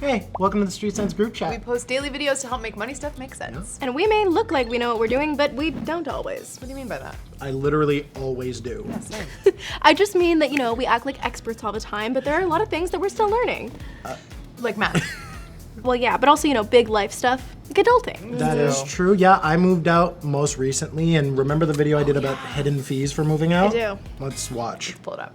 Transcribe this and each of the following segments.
Hey, welcome to the Street Sense group We chat. post daily videos to help make money stuff make sense. And we may look like we know what we're doing, but we don't always. What do you mean by that? I literally always do. Yeah, same. I just mean that, we act like experts all the time, but there are a lot of things that we're still learning. Like math. Well, yeah, but also, big life stuff, like adulting. That is true. Yeah, I moved out most recently, and remember the video I did about hidden fees for moving out? I do. Let's watch. Pull it up.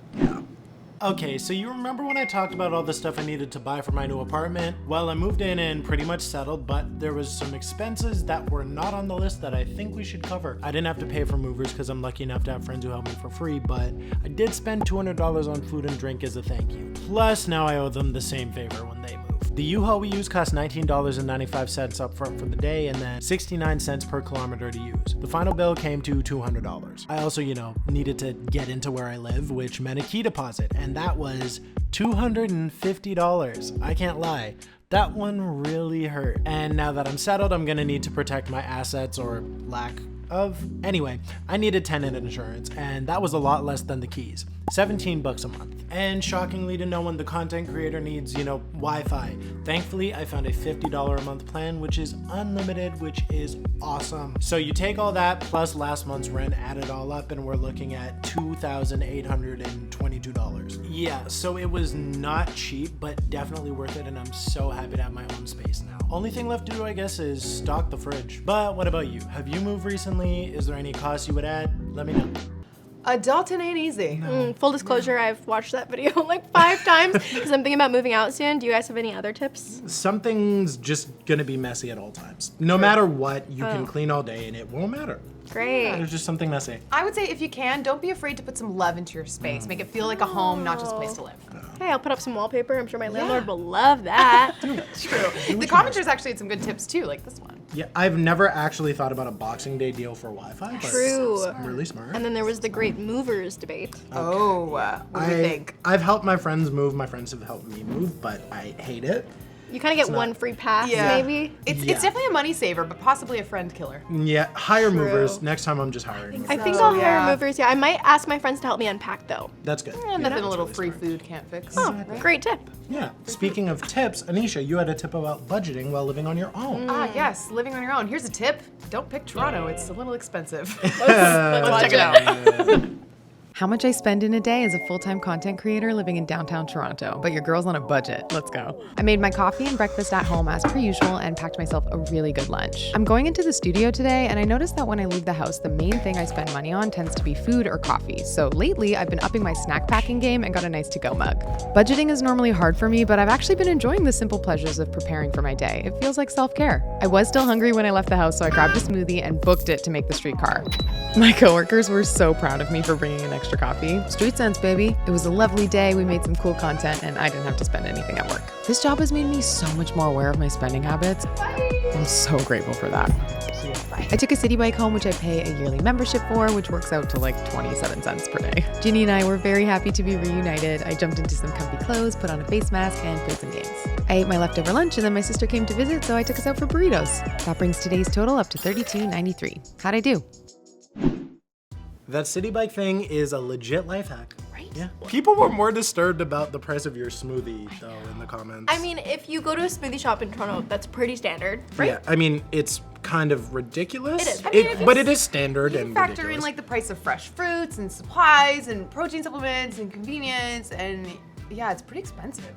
Okay, so you remember when I talked about all the stuff I needed to buy for my new apartment? Well, I moved in and pretty much settled, but there was some expenses that were not on the list that I think we should cover. I didn't have to pay for movers because I'm lucky enough to have friends who help me for free, but I did spend $200 on food and drink as a thank you. Plus, now I owe them the same favor when they move. The U-Haul we use cost $19.95 up front for the day and then 69 cents per kilometer to use. The final bill came to $200. I also, needed to get into where I live, which meant a key deposit, and that was $250. I can't lie. That one really hurt. And now that I'm settled, I'm gonna need to protect my assets or lack of. Anyway, I needed tenant insurance, and that was a lot less than the keys. $17 a month. And shockingly to no one, the content creator needs, Wi-Fi. Thankfully, I found a $50 a month plan, which is unlimited, which is awesome. So you take all that plus last month's rent, add it all up, and we're looking at $2,822. Yeah, so it was not cheap, but definitely worth it, and I'm so happy to have my own space now. Only thing left to do, I guess, is stock the fridge. But what about you? Have you moved recently? Is there any costs you would add? Let me know. Adulting ain't easy. Full disclosure, I've watched that video like 5 times because I'm thinking about moving out soon. Do you guys have any other tips? Something's just gonna be messy at all times. No matter what, you can clean all day and it won't matter. Great. There's just something messy. I would say if you can, don't be afraid to put some love into your space. Make it feel like a home, not just a place to live. Hey, I'll put up some wallpaper. I'm sure my landlord will love that. True. The commenters actually had some good tips too, like this one. Yeah, I've never actually thought about a Boxing Day deal for Wi-Fi, but True. it's really smart. And then there was the great movers debate. Oh, what do you think? I've helped my friends move. My friends have helped me move, but I hate it. You kind of get one free pass, Yeah. maybe. It's definitely a money saver, but possibly a friend killer. Yeah, hire movers. Next time I'm just hiring. I think So, I'll hire yeah. movers. Yeah, I might ask my friends to help me unpack though. That's good. Nothing a little free food can't fix. Oh, great tip. Yeah. Speaking of tips, Anisha, you had a tip about budgeting while living on your own. Ah, yes, living on your own. Here's a tip. Don't pick Toronto. It's a little expensive. Let's check it out. How much I spend in a day as a full-time content creator living in downtown Toronto, but your girl's on a budget. Let's go. I made my coffee and breakfast at home as per usual and packed myself a really good lunch. I'm going into the studio today and I noticed that when I leave the house, the main thing I spend money on tends to be food or coffee. So lately I've been upping my snack packing game and got a nice to-go mug. Budgeting is normally hard for me, but I've actually been enjoying the simple pleasures of preparing for my day. It feels like self-care. I was still hungry when I left the house, so I grabbed a smoothie and booked it to make the streetcar. My coworkers were so proud of me for bringing an extra coffee. Street sense, baby. It was a lovely day. We made some cool content and I didn't have to spend anything at work. This job has made me so much more aware of my spending habits. I'm so grateful for that. I took a city bike home, which I pay a yearly membership for, which works out to like 27 cents per day. Ginny and I were very happy to be reunited. I jumped into some comfy clothes, put on a face mask, and played some games. I ate my leftover lunch, and then my sister came to visit, so I took us out for burritos. That brings today's total up to $32.93. How'd I do? That city bike thing is a legit life hack. Right? Yeah. People were more disturbed about the price of your smoothie, though, in the comments. I mean, if you go to a smoothie shop in Toronto, that's pretty standard, right? Yeah, I mean, it's kind of ridiculous. It is. I mean, But it is standard and Factor ridiculous. in like the price of fresh fruits and supplies and protein supplements and convenience, and yeah, it's pretty expensive.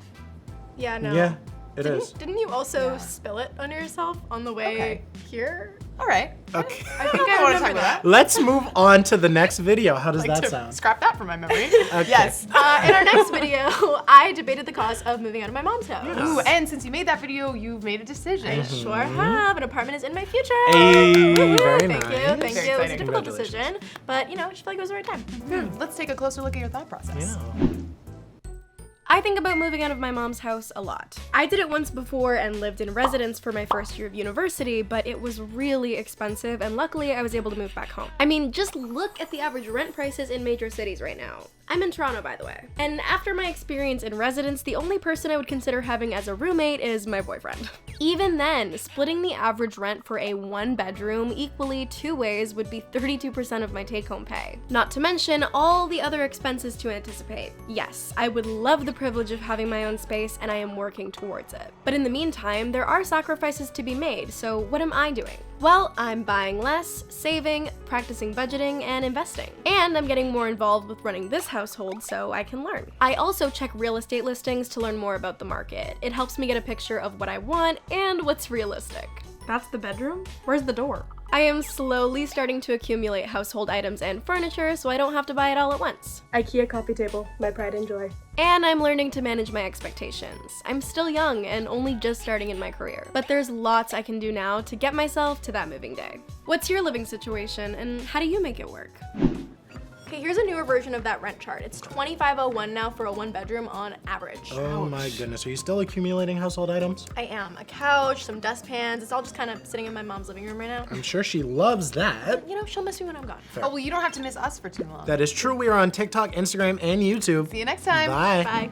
Yeah, no. Yeah, it is. Didn't you also spill it on yourself on the way Okay. here? All right. Okay. I think I I want to remember talk about that. Let's move on to the next video. How does that To sound? Scrap that from my memory. Okay. Yes. In our next video, I debated the cost of moving out of my mom's house. Ooh, and since you made that video, you've made a decision. Sure have. An apartment is in my future. Hey, Woo-hoo. very Thank nice. you. Thank Very you. It was a exciting. difficult Congratulations. decision, but I just feel like it was the right time. Let's take a closer look at your thought process. Yeah. I think about moving out of my mom's house a lot. I did it once before and lived in residence for my first year of university, but it was really expensive, and luckily I was able to move back home. I mean, just look at the average rent prices in major cities right now. I'm in Toronto, by the way. And after my experience in residence, the only person I would consider having as a roommate is my boyfriend. Even then, splitting the average rent for a 1-bedroom equally 2 ways would be 32% of my take-home pay. Not to mention all the other expenses to anticipate. Yes, I would love the privilege of having my own space, and I am working towards it. But in the meantime, there are sacrifices to be made, so what am I doing? Well, I'm buying less, saving, practicing budgeting, and investing. And I'm getting more involved with running this household so I can learn. I also check real estate listings to learn more about the market. It helps me get a picture of what I want and what's realistic. That's the bedroom? Where's the door? I am slowly starting to accumulate household items and furniture so I don't have to buy it all at once. IKEA coffee table, my pride and joy. And I'm learning to manage my expectations. I'm still young and only just starting in my career, but there's lots I can do now to get myself to that moving day. What's your living situation and how do you make it work? Okay, here's a newer version of that rent chart. It's $2,501 now for a 1-bedroom on average. Oh my goodness, are you still accumulating household items? I am. A couch, some dustpans. It's all just kind of sitting in my mom's living room right now. I'm sure she loves that. You know, she'll miss me when I'm gone. Oh, well, you don't have to miss us for too long. That is true. We are on TikTok, Instagram, and YouTube. See you next time. Bye. Bye.